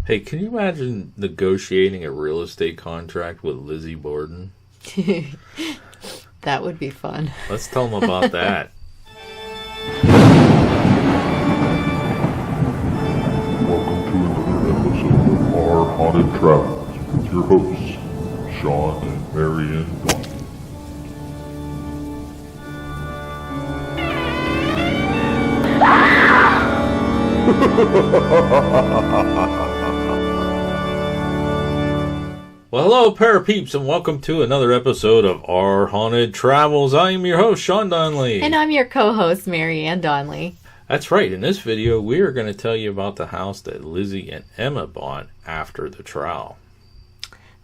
Hey, can you imagine negotiating a real estate contract with Lizzie Borden? That would be fun. Let's tell them about that. Welcome to another episode of Our Haunted Travels with your hosts, Sean and Marianne Dawn. Well, hello, parapeeps, and welcome to another episode of Our Haunted Travels. I am your host, Sean Donnelly. And I'm your co-host, Marianne Donnelly. That's right. In this video, we are going to tell you about the house that Lizzie and Emma bought after the trial.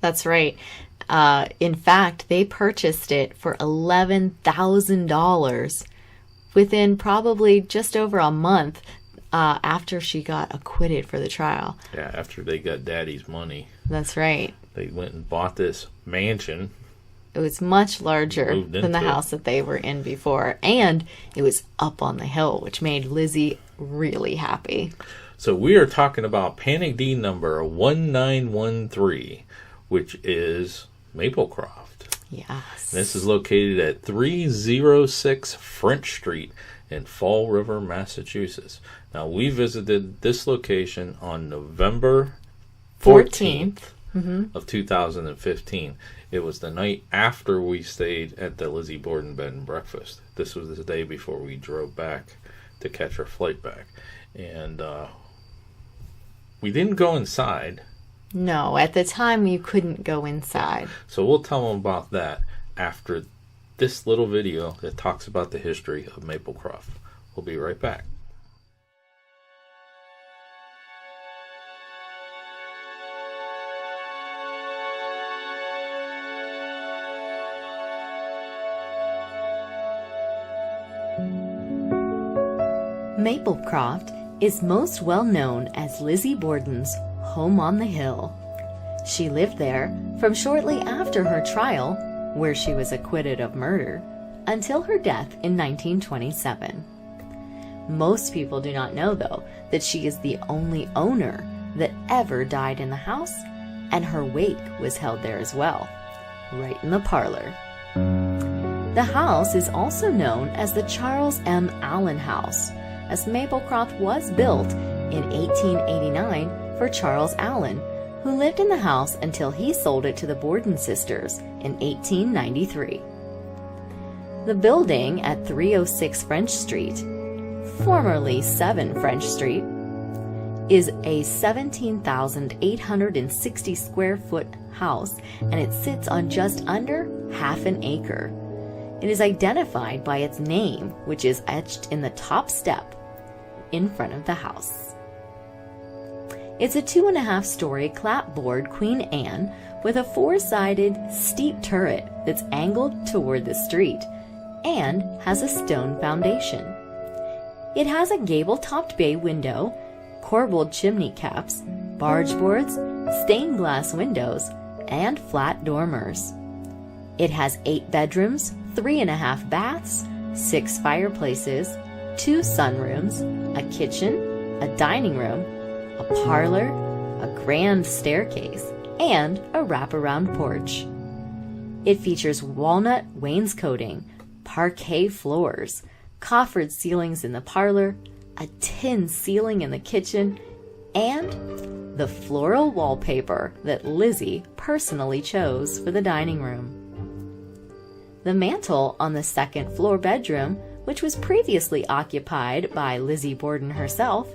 That's right. In fact, they purchased it for $11,000 within probably just over a month after she got acquitted for the trial. Yeah, after they got Daddy's money. That's right. They went and bought this mansion. It was much larger than the house that they were in before. And it was up on the hill, which made Lizzie really happy. So we are talking about panic deed number 1913, which is Maplecroft. Yes. This is located at 306 French Street in Fall River, Massachusetts. Now, we visited this location on November 14th. Of 2015. It was the night after we stayed at the Lizzie Borden bed and breakfast. This was the day before we drove back to catch our flight back. And we didn't go inside. No, at the time you couldn't go inside. So we'll tell them about that after this little video that talks about the history of Maplecroft. We'll be right back. Maplecroft is most well known as Lizzie Borden's home on the hill. She lived there from shortly after her trial, where she was acquitted of murder, until her death in 1927. Most people do not know, though, that she is the only owner that ever died in the house, and her wake was held there as well, right in the parlor. The house is also known as the Charles M. Allen House, as Maplecroft was built in 1889 for Charles Allen, who lived in the house until he sold it to the Borden sisters in 1893. The building at 306 French Street, formerly 7 French Street, is a 17,860 square foot house, and it sits on just under half an acre. It is identified by its name, which is etched in the top step in front of the house. It's a 2.5-story clapboard Queen Anne with a 4-sided steep turret that's angled toward the street and has a stone foundation. It has a gable-topped bay window, corbelled chimney caps, barge boards, stained glass windows, and flat dormers. It has 8 bedrooms, 3.5 baths, 6 fireplaces, 2 sunrooms, a kitchen, a dining room, a parlor, a grand staircase, and a wraparound porch. It features walnut wainscoting, parquet floors, coffered ceilings in the parlor, a tin ceiling in the kitchen, and the floral wallpaper that Lizzie personally chose for the dining room. The mantel on the second floor bedroom, which was previously occupied by Lizzie Borden herself,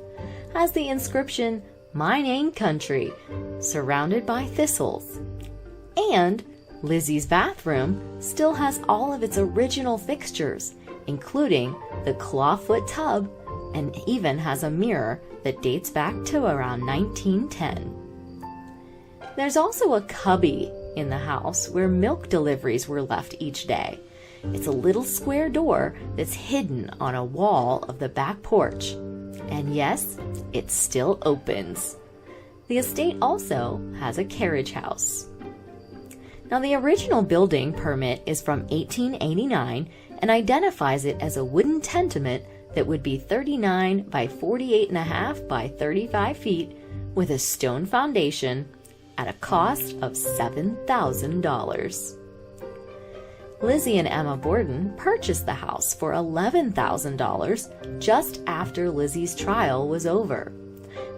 has the inscription, "Mine Ain Country," surrounded by thistles. And Lizzie's bathroom still has all of its original fixtures, including the clawfoot tub, and even has a mirror that dates back to around 1910. There's also a cubby in the house where milk deliveries were left each day. It's a little square door that's hidden on a wall of the back porch. And yes, it still opens. The estate also has a carriage house. Now, the original building permit is from 1889 and identifies it as a wooden tenement that would be 39 by 48.5 by 35 feet with a stone foundation at a cost of $7,000. Lizzie and Emma Borden purchased the house for $11,000 just after Lizzie's trial was over.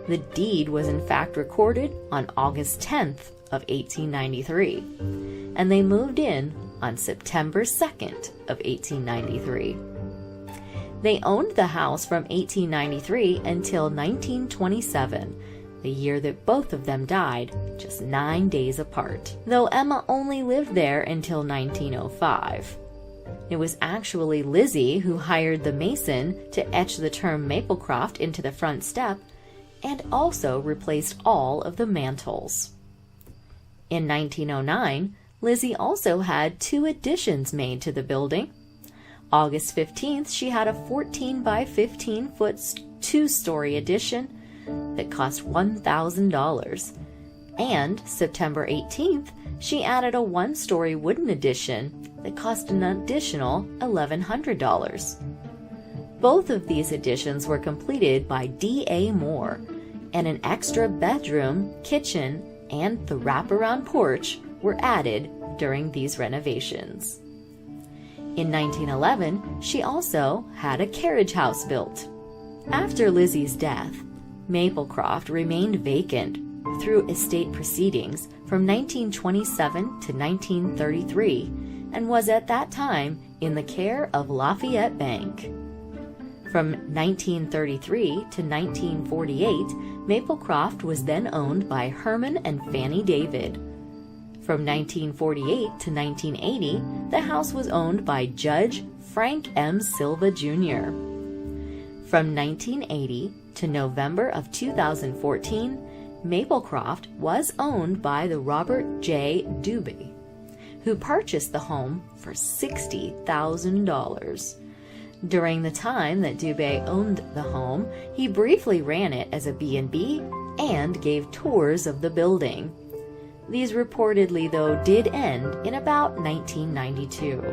The deed was in fact recorded on August 10th of 1893, and they moved in on September 2nd of 1893. They owned the house from 1893 until 1927, the year that both of them died, just 9 days apart, though Emma only lived there until 1905. It was actually Lizzie who hired the mason to etch the term Maplecroft into the front step and also replaced all of the mantles. In 1909, Lizzie also had 2 additions made to the building. August 15th, she had a 14 by 15 foot 2-story addition that cost $1,000. And September 18th, she added a 1-story wooden addition that cost an additional $1,100. Both of these additions were completed by D.A. Moore, and an extra bedroom, kitchen, and the wraparound porch were added during these renovations. In 1911, she also had a carriage house built. After Lizzie's death, Maplecroft remained vacant through estate proceedings from 1927 to 1933 and was at that time in the care of Lafayette Bank. From 1933 to 1948, Maplecroft was then owned by Herman and Fanny David. From 1948 to 1980, the house was owned by Judge Frank M. Silva Jr. From 1980 to November of 2014, Maplecroft was owned by the Robert J. Dubé, who purchased the home for $60,000. During the time that Dubé owned the home, he briefly ran it as a B&B and gave tours of the building. These reportedly, though, did end in about 1992.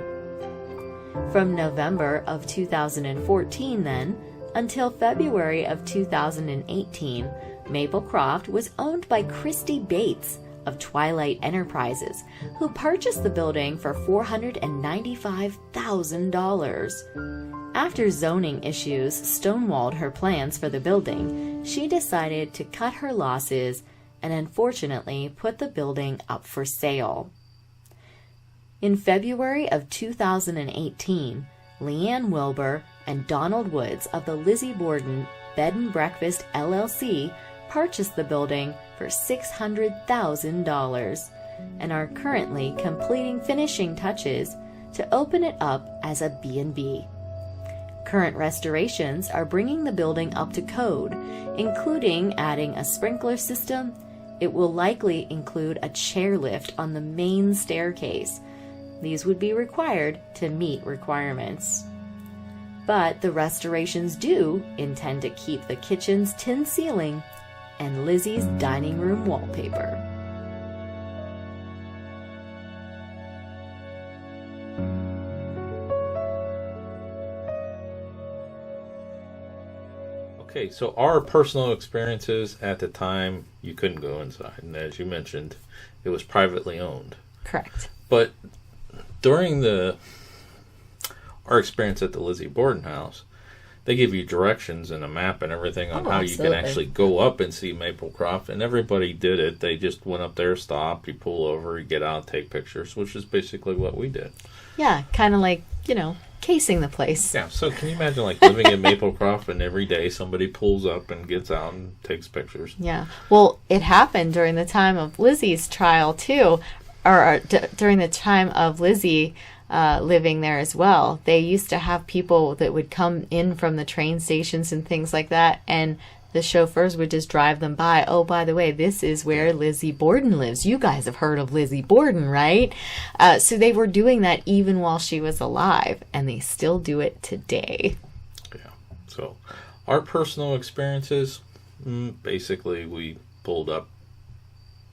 From November of 2014, then, until February of 2018, Maplecroft was owned by Christy Bates of Twilight Enterprises, who purchased the building for $495,000. After zoning issues stonewalled her plans for the building, she decided to cut her losses and unfortunately put the building up for sale. In February of 2018, Leanne Wilbur and Donald Woods of the Lizzie Borden Bed and Breakfast LLC purchased the building for $600,000 and are currently completing finishing touches to open it up as a B&B. Current restorations are bringing the building up to code, including adding a sprinkler system. It will likely include a chairlift on the main staircase. These would be required to meet requirements. But the restorations do intend to keep the kitchen's tin ceiling and Lizzie's dining room wallpaper. Okay, so our personal experiences at the time, you couldn't go inside. And as you mentioned, it was privately owned. Correct. But during our experience at the Lizzie Borden house, they give you directions and a map and everything on how absolutely. you can actually go up and see Maplecroft. And everybody did it. They just went up there, stopped, you pull over, you get out, take pictures, which is basically what we did. Yeah, kind of like, casing the place. Yeah, so can you imagine living in Maplecroft and every day somebody pulls up and gets out and takes pictures? Yeah. Well, it happened during the time of Lizzie's trial, too, or during the time of Lizzie living there as well. They used to have people that would come in from the train stations and things like that, and the chauffeurs would just drive them by. Oh, by the way, this is where Lizzie Borden lives. You guys have heard of Lizzie Borden, right? So they were doing that even while she was alive, and they still do it today. Yeah. So our personal experiences, basically we pulled up,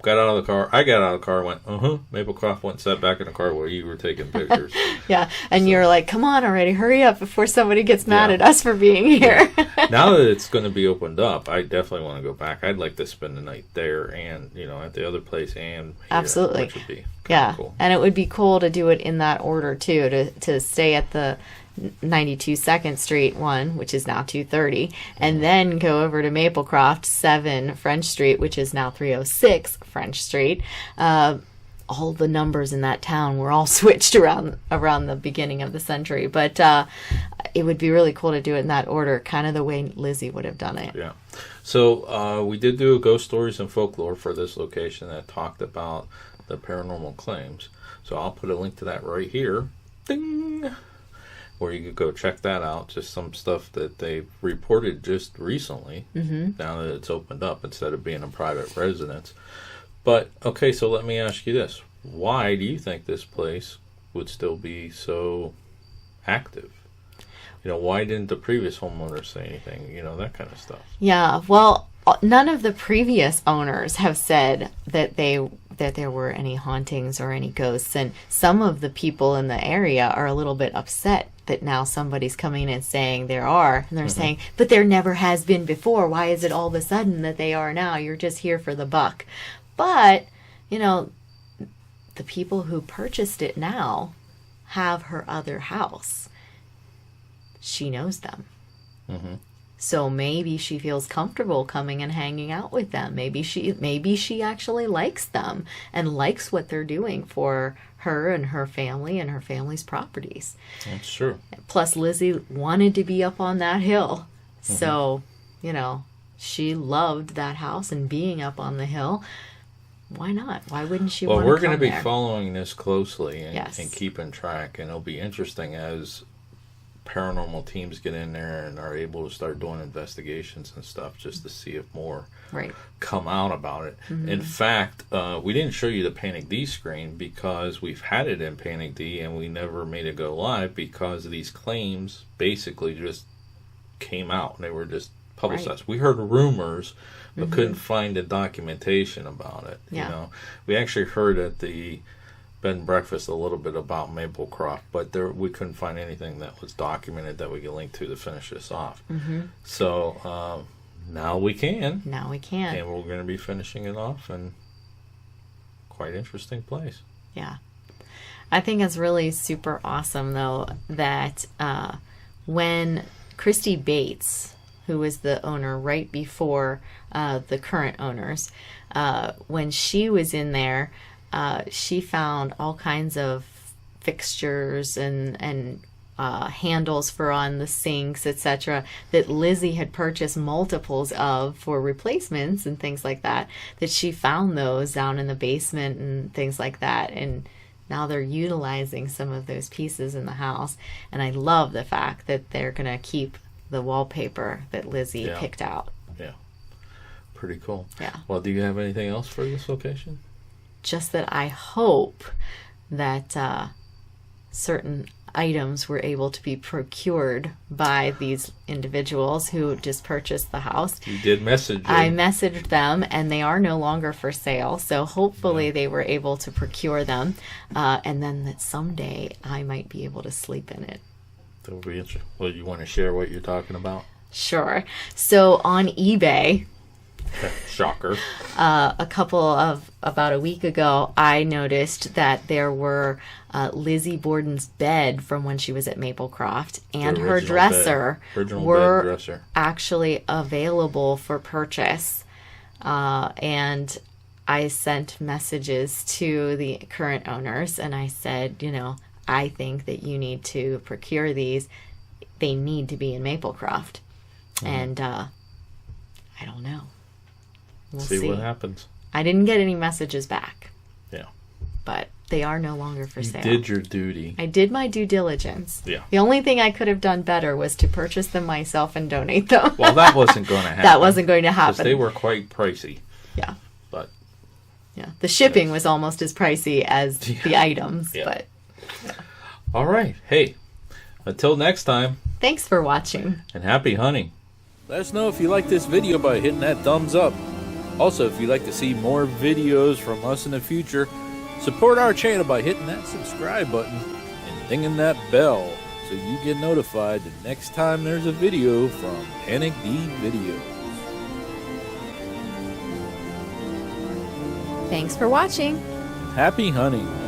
got out of the car. I got out of the car and went, Maplecroft went and sat back in the car while you were taking pictures. Yeah, and you're like, come on already, hurry up before somebody gets mad at us for being here. Now that it's going to be opened up, I definitely want to go back. I'd like to spend the night there and, at the other place and here, Absolutely. which would be cool. And it would be cool to do it in that order, too, to stay at the 92 2nd Street one, which is now 230, and then go over to Maplecroft 7 French Street, which is now 306 French Street. All the numbers in that town were all switched around the beginning of the century, but it would be really cool to do it in that order, kind of the way Lizzie would have done it. Yeah. So we did do a ghost stories and folklore for this location that talked about the paranormal claims. So I'll put a link to that right here. Ding! Where you could go check that out. Just some stuff that they reported just recently, now that it's opened up instead of being a private residence. But, okay, so let me ask you this. Why do you think this place would still be so active? Why didn't the previous homeowners say anything? That kind of stuff. Yeah, well, none of the previous owners have said that there were any hauntings or any ghosts, and some of the people in the area are a little bit upset that now somebody's coming and saying there are, and they're saying, but there never has been before. Why is it all of a sudden that they are now? You're just here for the buck. But, the people who purchased it now have her other house. She knows them. So maybe she feels comfortable coming and hanging out with them. Maybe she actually likes them and likes what they're doing for her and her family and her family's properties. That's true. Plus, Lizzie wanted to be up on that hill. So, she loved that house and being up on the hill. Why not? Why wouldn't she want to come there? Well, we're going to be following this closely and keeping track. And it'll be interesting as paranormal teams get in there and are able to start doing investigations and stuff just to see if more come out about it. In fact, we didn't show you the Panic D screen because we've had it in Panic D and we never made it go live because these claims basically just came out and they were just publicized. We heard rumors but couldn't find the documentation about it. We actually heard at the bed and breakfast a little bit about Maplecroft, but we couldn't find anything that was documented that we could link to finish this off. So now we can. Now we can. And we're going to be finishing it off, and quite interesting place. Yeah. I think it's really super awesome, though, that when Christy Bates, who was the owner right before the current owners, when she was in there, she found all kinds of fixtures and handles for on the sinks, etc., that Lizzie had purchased multiples of for replacements and things like that, that she found those down in the basement and things like that. And now they're utilizing some of those pieces in the house. And I love the fact that they're going to keep the wallpaper that Lizzie picked out. Yeah. Pretty cool. Yeah. Well, do you have anything else for this location? Just that I hope that certain items were able to be procured by these individuals who just purchased the house. You did message them. I messaged them, and they are no longer for sale. So hopefully they were able to procure them, and then that someday I might be able to sleep in it. That would be interesting. Well, you want to share what you're talking about? Sure. So on eBay, shocker, about a week ago, I noticed that there were Lizzie Borden's bed from when she was at Maplecroft and her dresser were actually available for purchase. And I sent messages to the current owners and I said, I think that you need to procure these. They need to be in Maplecroft. And I don't know. We'll see what happens. I didn't get any messages back. Yeah. But they are no longer for sale. You did your duty. I did my due diligence. Yeah. The only thing I could have done better was to purchase them myself and donate them. Well, that wasn't going to happen. That wasn't going to happen. Because they were quite pricey. Yeah. But. Yeah. The shipping was almost as pricey as the items. Yeah. But. Yeah. All right. Hey, until next time. Thanks for watching. And happy hunting. Let us know if you like this video by hitting that thumbs up. Also, if you'd like to see more videos from us in the future, support our channel by hitting that subscribe button and dinging that bell so you get notified the next time there's a video from Panic D Videos. Thanks for watching. Happy hunting!